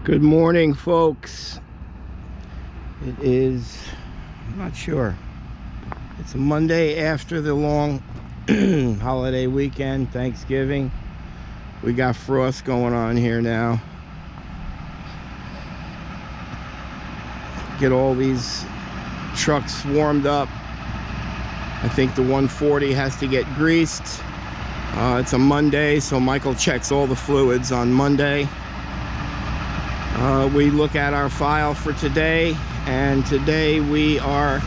Good morning, folks. It is, I'm not sure, it's a Monday after the long holiday weekend, Thanksgiving. We got frost going on here now. Get all these trucks warmed up. I think the 140 has to get greased. It's a Monday, so Michael checks all the fluids on Monday. We look at our file for today, and today we are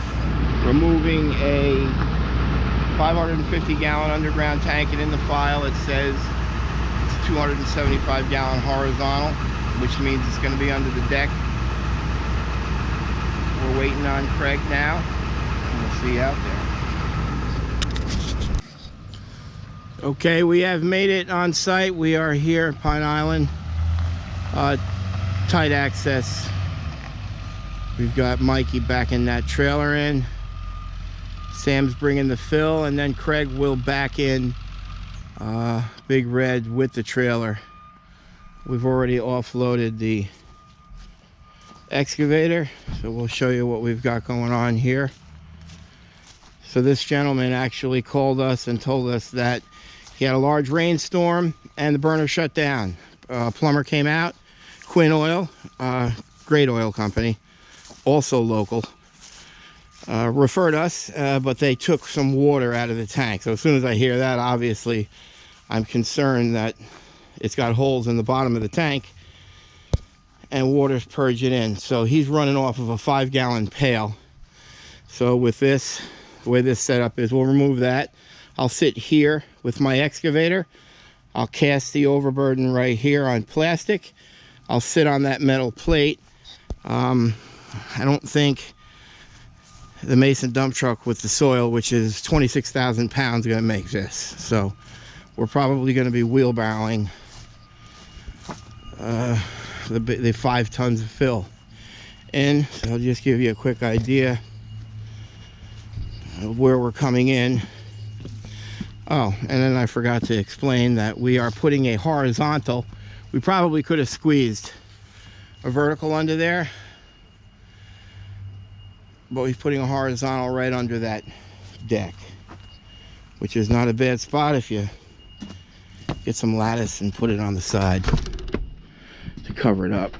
removing a 550-gallon underground tank, and in the file it says it's a 275-gallon horizontal, which means it's going to be under the deck. We're waiting on Craig now, and we'll see you out there. Okay, we have made it on site. We are here at Pine Island. Tight access. We've got Mikey backing that trailer in. Sam's bringing the fill, and then Craig will back in Big Red with the trailer. We've already offloaded the excavator, so we'll show you what we've got going on here. So this gentleman actually called us and told us that he had a large rainstorm and the burner shut down. Plumber came out. Quinn Oil, great oil company, also local, referred us, but they took some water out of the tank. So as soon as I hear that, obviously, I'm concerned that it's got holes in the bottom of the tank and water's purging in. So he's running off of a 5-gallon pail. So with this, the way this setup is, we'll remove that. I'll sit here with my excavator. I'll cast the overburden right here on plastic. I'll sit on that metal plate. I don't think the Mason dump truck with the soil, which is 26,000 pounds, is going to make this. So we're probably going to be wheelbarrowing the 5 tons of fill in. So I'll just give you a quick idea of where we're coming in. Oh, and then I forgot to explain that we are putting a horizontal. We probably could have squeezed a vertical under there, but we're putting a horizontal right under that deck, which is not a bad spot if you get some lattice and put it on the side to cover it up.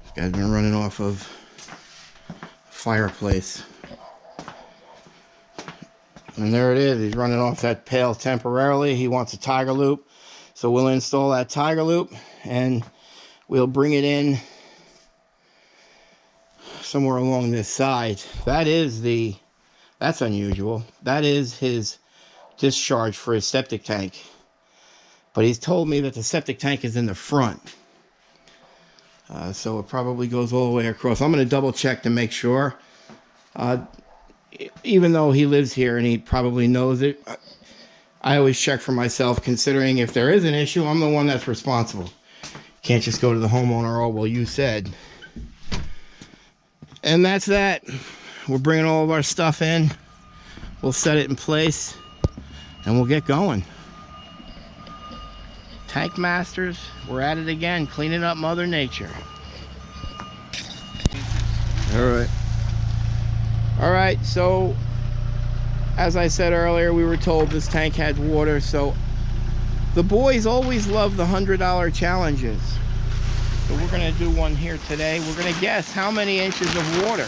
This guy's been running off of a fireplace. And there it is. He's running off that pail temporarily. He wants a tiger loop. So we'll install that tiger loop and we'll bring it in somewhere along this side. That's unusual. That is his discharge for his septic tank. But he's told me that the septic tank is in the front. So it probably goes all the way across. I'm going to double check to make sure. Even though he lives here and he probably knows it, I always check for myself, considering if there is an issue, I'm the one that's responsible. Can't just go to the homeowner, oh, well, you said. And that's that. We're bringing all of our stuff in. We'll set it in place and we'll get going. Tank Masters, we're at it again, cleaning up Mother Nature. All right, so as I said earlier, we were told this tank had water, so the boys always love the $100 challenges. So we're going to do one here today. We're going to guess how many inches of water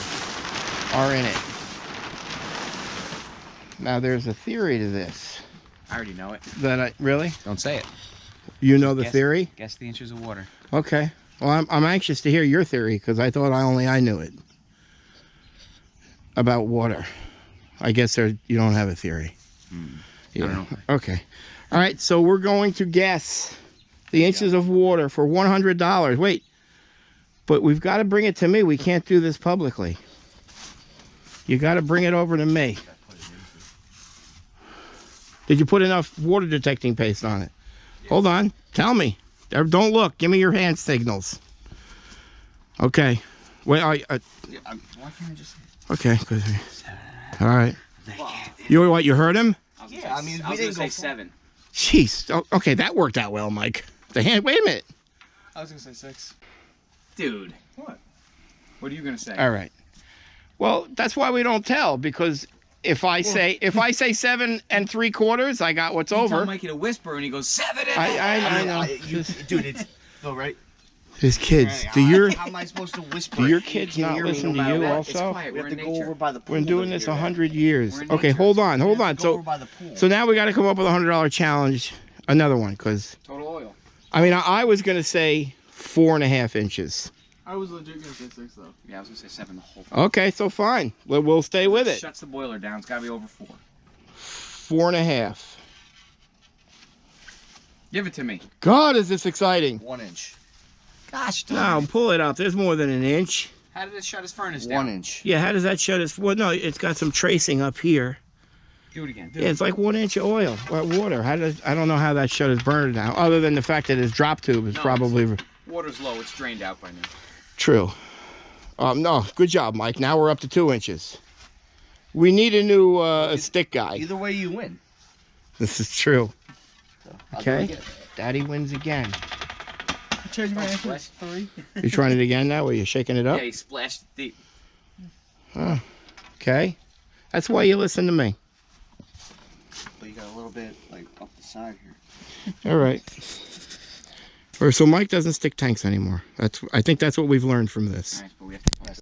are in it. Now, there's a theory to this. I already know it. Really? Don't say it. You know the theory? Guess the inches of water. Okay. Well, I'm anxious to hear your theory, because I thought I knew it. About water. I guess you don't have a theory. I don't know. Okay. All right, so we're going to guess the inches of water for $100. Wait, but we've got to bring it to me. We can't do this publicly. You got to bring it over to me. Did you put enough water detecting paste on it? Yeah. Hold on. Tell me. Don't look. Give me your hand signals. Okay. Wait. Why can't I just... Okay, good. All right. You what? You heard him? Yeah, I mean, we didn't go 7. Jeez. Okay, that worked out well, Mike. The hand. Wait a minute. I was gonna say 6. Dude. What? What are you gonna say? All right. Well, that's why we don't tell, because if I say 7 3/4, I got what's You over. tell Mikey to whisper, and he goes 7 and I know. Dude, it's Phil, right? His kids. Right, how am I supposed to whisper? Do your kids You can't not hear me listen no to matter you what. It's also? quiet. We We're have in to go nature. over by the pool. We're doing this 100 years. We're in Okay, nature. hold on. We have to go So over by the pool. so now we got to come up with a $100 challenge, another one, because Total oil. I mean I was gonna say 4.5 inches. I was legit gonna say 6 though. Yeah, I was gonna say 7 the whole time. Okay, so fine. We'll stay with it. Shuts the boiler down. It's gotta be over 4. 4.5. Give it to me. God, is this exciting? 1 inch. Gosh, No, pull it out. There's more than an inch. How did it shut his furnace down? 1 inch. Yeah, how does that shut its? Well, no, it's got some tracing up here. Do it again. Do Yeah, it. it's like 1 inch of oil, water. I don't know how that shut his burner down, other than the fact that his drop tube is No, probably Water's low. It's drained out by now. true. No, good job, Mike. Now we're up to 2 inches. We need a new stick guy. Either way, you win. This is true. So, I'll do it Okay, again. Daddy wins again. Change my Oh, answer. splash. 3. You trying it again now? Where you shaking it up? Yeah, he splashed it deep. Okay, that's why you listen to me. But you got a little bit like up the side here. All right. Or so Mike doesn't stick tanks anymore. I think that's what we've learned from this. All right, but we have to pass.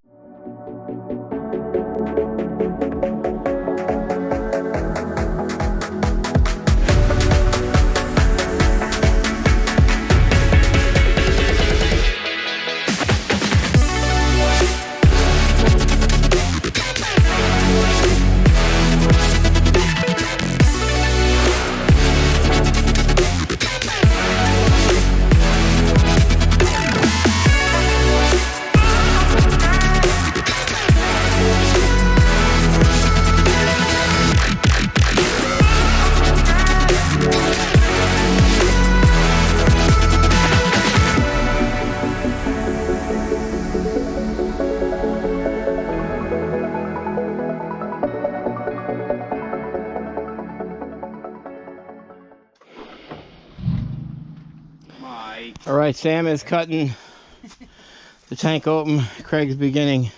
Mike. All right, Sam is cutting the tank open. Craig's beginning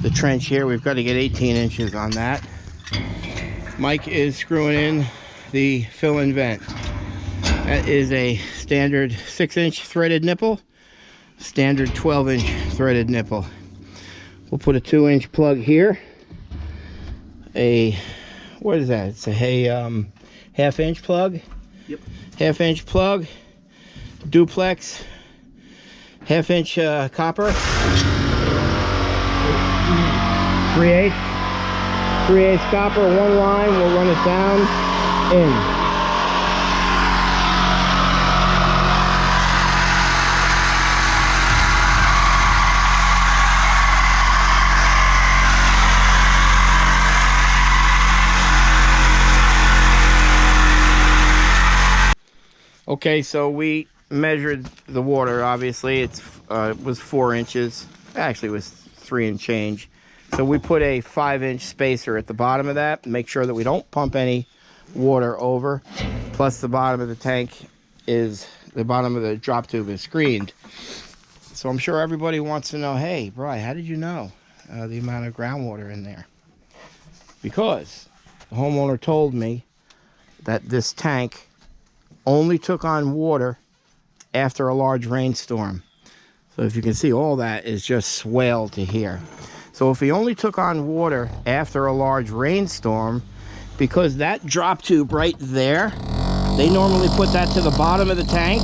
the trench here. We've got to get 18 inches on that. Mike is screwing in the fill-in vent. That is a standard 6-inch threaded nipple, standard 12-inch threaded nipple. We'll put a 2-inch plug here. What is that? It's a half-inch plug. Yep. Half-inch plug. Duplex. Half-inch copper. 3/8. 3/8 copper. One line. We'll run it down. In. Okay, so we measured the water. Obviously, it was 4 inches. Actually, it was 3 and change. So we put a 5-inch spacer at the bottom of that. Make sure that we don't pump any water over. Plus, the bottom of the tank is the bottom of the drop tube is screened. So I'm sure everybody wants to know, hey, Bri, how did you know the amount of groundwater in there? Because the homeowner told me that this tank only took on water after a large rainstorm. So if you can see, all that is just swale to here. So if he only took on water after a large rainstorm, because that drop tube right there, they normally put that to the bottom of the tank,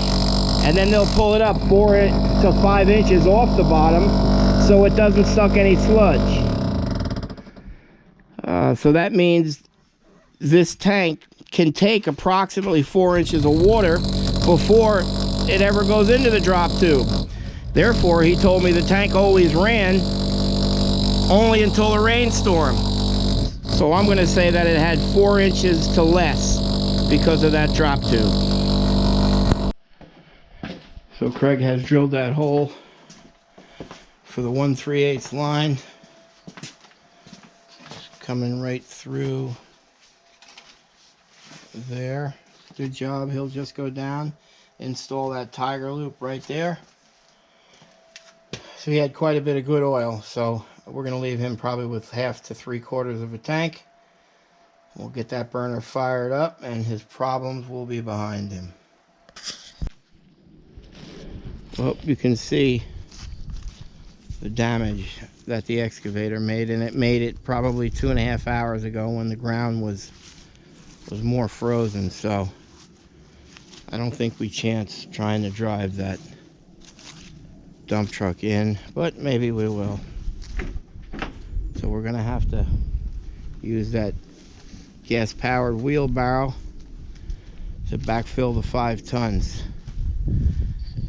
and then they'll pull it up 4 to 5 inches off the bottom so it doesn't suck any sludge. So that means this tank can take approximately 4 inches of water before it ever goes into the drop tube. Therefore, he told me the tank always ran only until a rainstorm. So I'm going to say that it had 4 inches to less because of that drop tube. So Craig has drilled that hole for the 1/3/8 line. It's coming right through there. Good job. He'll just go down, install that Tiger loop right there. So he had quite a bit of good oil, so we're going to leave him probably with 1/2 to 3/4 of a tank. We'll get that burner fired up and his problems will be behind him. Well, you can see the damage that the excavator made, and it made it probably 2.5 hours ago when the ground was more frozen, so I don't think we chanced trying to drive that dump truck in, but maybe we will. So we're gonna have to use that gas powered wheelbarrow to backfill the 5 tons.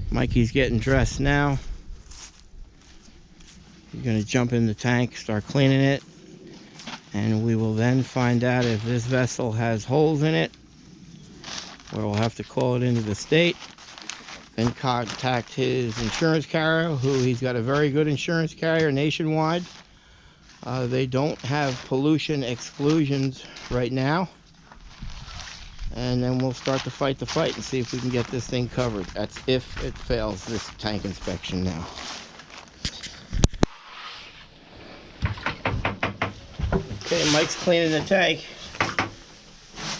Mikey's getting dressed now. He's gonna jump in the tank, start cleaning it, and we will then find out if this vessel has holes in it, or we'll have to call it into the state, then contact his insurance carrier, who he's got a very good insurance carrier nationwide. They don't have pollution exclusions right now, and then we'll start to fight the fight and see if we can get this thing covered. That's if it fails this tank inspection now. Okay, Mike's cleaning the tank.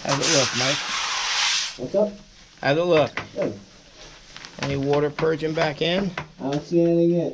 How's it look, Mike? What's up? How's it look? Good. Any water purging back in? I don't see anything yet.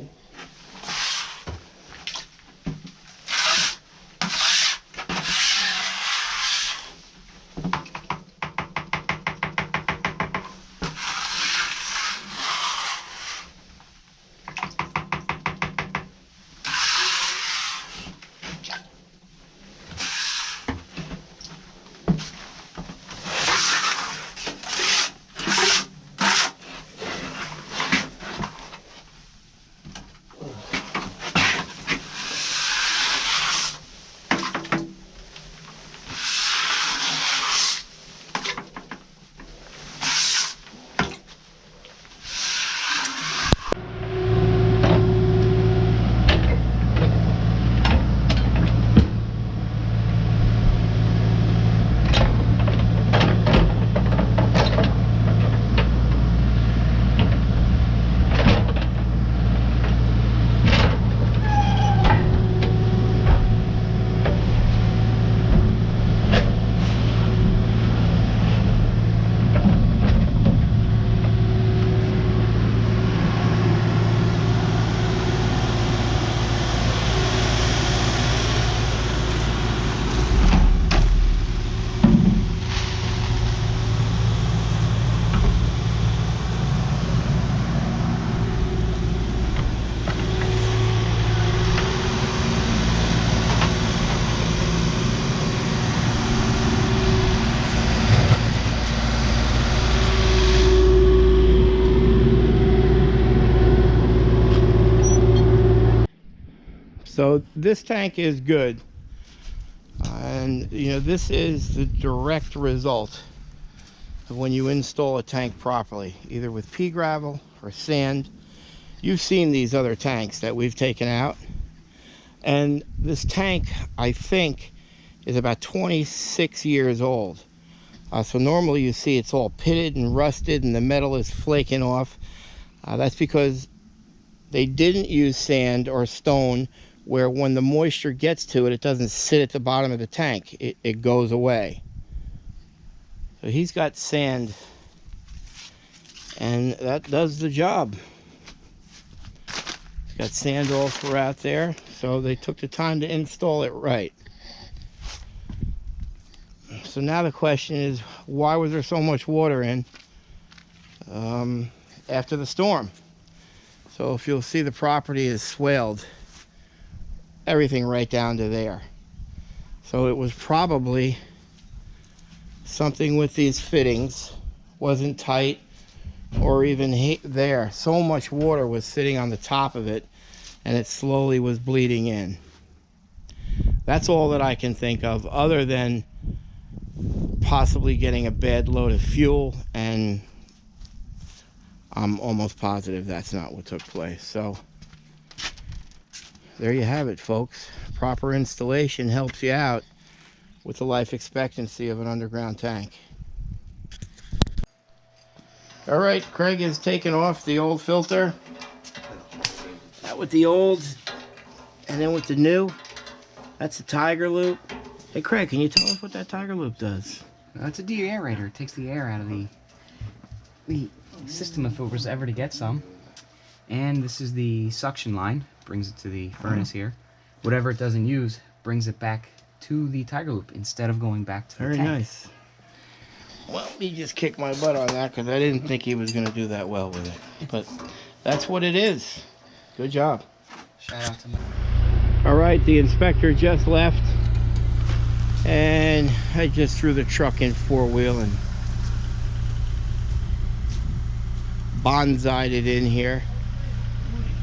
So this tank is good, and you know, this is the direct result of when you install a tank properly, either with pea gravel or sand. You've seen these other tanks that we've taken out, and this tank, I think, is about 26 years old. So normally you see it's all pitted and rusted and the metal is flaking off. That's because they didn't use sand or stone, where when the moisture gets to it, it doesn't sit at the bottom of the tank. It goes away. So he's got sand, and that does the job. He's got sand all throughout there, so they took the time to install it right. So now the question is, why was there so much water in after the storm? So if you'll see, the property is swaled, everything right down to there. So it was probably something with these fittings, wasn't tight, or even there. So much water was sitting on the top of it, and it slowly was bleeding in. That's all that I can think of, other than possibly getting a bad load of fuel, and I'm almost positive that's not what took place. So there you have it, folks. Proper installation helps you out with the life expectancy of an underground tank. All right, Craig is taking off the old filter. That with the old, and then with the new. That's the Tiger Loop. Hey, Craig, can you tell us what that Tiger Loop does? It's a deaerator. It takes the air out of the system if it was ever to get some. And this is the suction line. Brings it to the furnace here. Whatever it doesn't use brings it back to the Tiger Loop instead of going back to the Very tank. nice. Well, he just kicked my butt on that because I didn't think he was going to do that well with it. But that's what it is. Good job. Shout out to my... All right, the inspector just left. And I just threw the truck in four-wheel and bonsai'd it in here.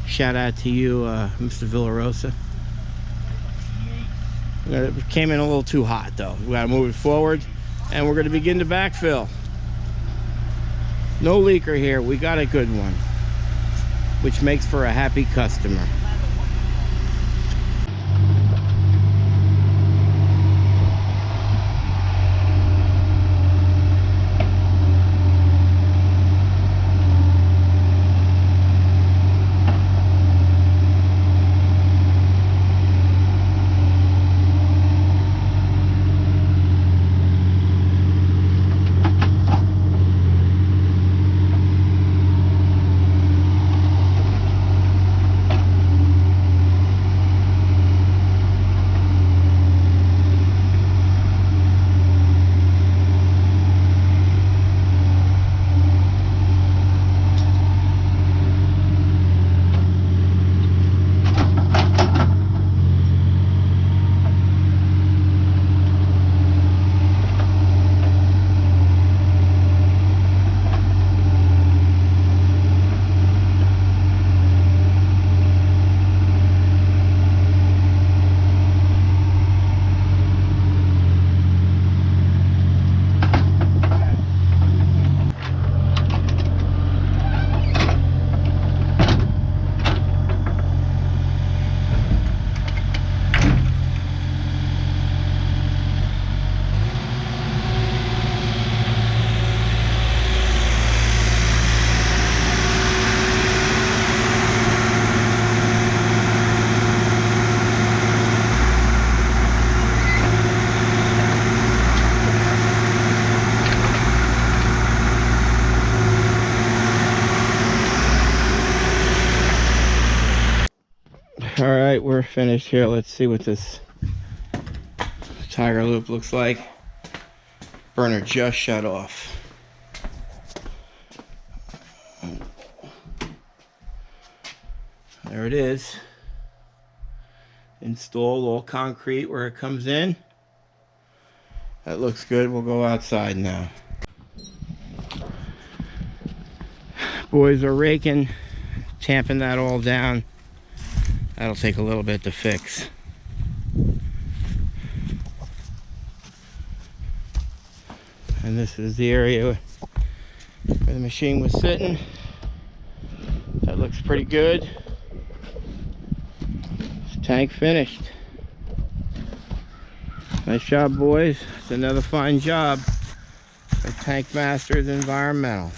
Shout out to you, Mr. Villarosa. It came in a little too hot, though. We gotta move it forward, and we're gonna begin to backfill. No leaker here. We got a good one, which makes for a happy customer. All right, we're finished here. Let's see what this Tiger Loop looks like. Burner just shut off. There it is. Installed, all concrete where it comes in. That looks good. We'll go outside now. Boys are raking, tamping that all down. That'll take a little bit to fix. And this is the area where the machine was sitting. That looks pretty good. Tank finished. Nice job, boys. It's another fine job by Tank Masters Environmental.